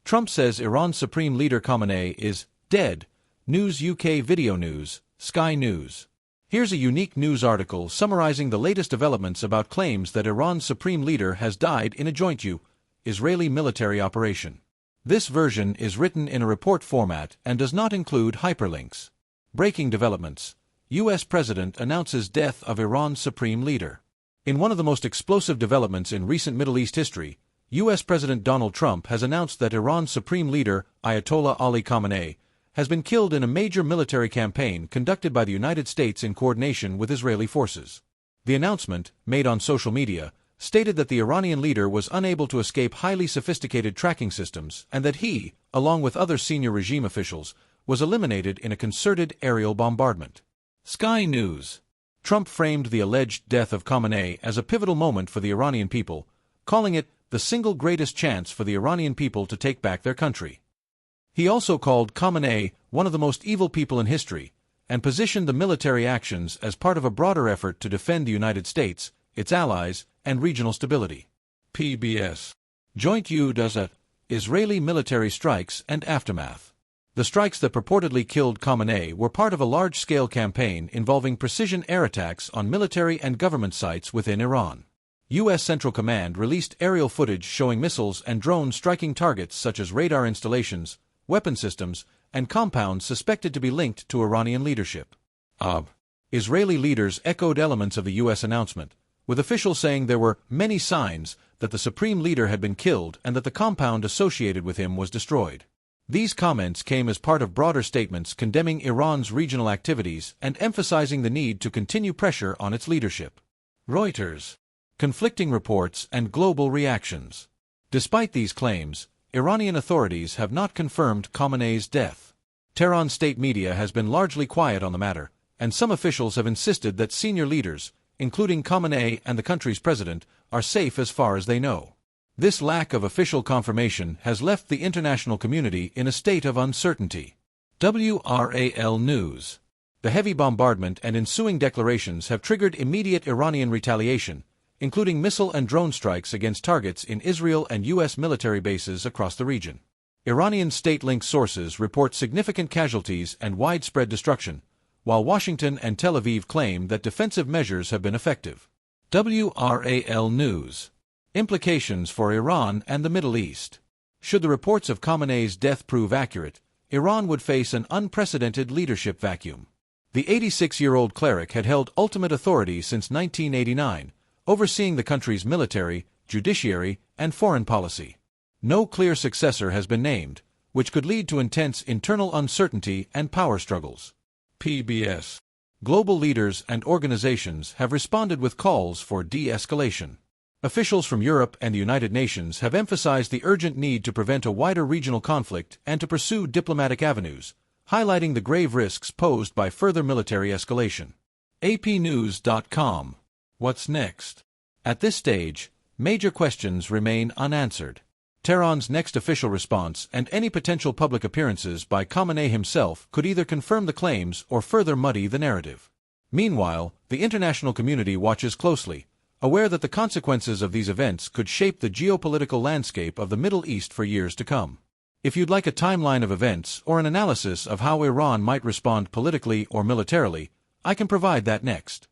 Trump says Iran's Supreme Leader Khamenei is dead. News UK Video News, Sky News. Here's a unique news article summarizing the latest developments about claims that Iran's Supreme Leader has died in a joint U.S.-Israeli military operation. This version is written in a report format and does not include hyperlinks. Breaking developments. U.S. President announces death of Iran's Supreme Leader. In one of the most explosive developments in recent Middle East history, U.S. President Donald Trump has announced that Iran's Supreme Leader, Ayatollah Ali Khamenei, has been killed in a major military campaign conducted by the United States in coordination with Israeli forces. The announcement, made on social media, stated that the Iranian leader was unable to escape highly sophisticated tracking systems and that he, along with other senior regime officials, was eliminated in a concerted aerial bombardment. Sky News. Trump framed the alleged death of Khamenei as a pivotal moment for the Iranian people, calling it the single greatest chance for the Iranian people to take back their country. He also called Khamenei one of the most evil people in history, and positioned the military actions as part of a broader effort to defend the United States, its allies, and regional stability. PBS. Joint U.S. Israeli military strikes and aftermath. The strikes that purportedly killed Khamenei were part of a large-scale campaign involving precision air attacks on military and government sites within Iran. U.S. Central Command released aerial footage showing missiles and drones striking targets such as radar installations, weapon systems, and compounds suspected to be linked to Iranian leadership. Israeli leaders echoed elements of the U.S. announcement, with officials saying there were many signs that the Supreme Leader had been killed and that the compound associated with him was destroyed. These comments came as part of broader statements condemning Iran's regional activities and emphasizing the need to continue pressure on its leadership. Reuters. Conflicting reports and global reactions. Despite these claims, Iranian authorities have not confirmed Khamenei's death. Tehran state media has been largely quiet on the matter, and some officials have insisted that senior leaders, including Khamenei and the country's president, are safe as far as they know. This lack of official confirmation has left the international community in a state of uncertainty. WRAL News. The heavy bombardment and ensuing declarations have triggered immediate Iranian retaliation, including missile and drone strikes against targets in Israel and U.S. military bases across the region. Iranian state-linked sources report significant casualties and widespread destruction, while Washington and Tel Aviv claim that defensive measures have been effective. WRAL News. Implications for Iran and the Middle East. Should the reports of Khamenei's death prove accurate, Iran would face an unprecedented leadership vacuum. The 86-year-old cleric had held ultimate authority since 1989, overseeing the country's military, judiciary, and foreign policy. No clear successor has been named, which could lead to intense internal uncertainty and power struggles. PBS. Global leaders and organizations have responded with calls for de-escalation. Officials from Europe and the United Nations have emphasized the urgent need to prevent a wider regional conflict and to pursue diplomatic avenues, highlighting the grave risks posed by further military escalation. APnews.com. What's next? At this stage, major questions remain unanswered. Tehran's next official response and any potential public appearances by Khamenei himself could either confirm the claims or further muddy the narrative. Meanwhile, the international community watches closely, aware that the consequences of these events could shape the geopolitical landscape of the Middle East for years to come. If you'd like a timeline of events or an analysis of how Iran might respond politically or militarily, I can provide that next.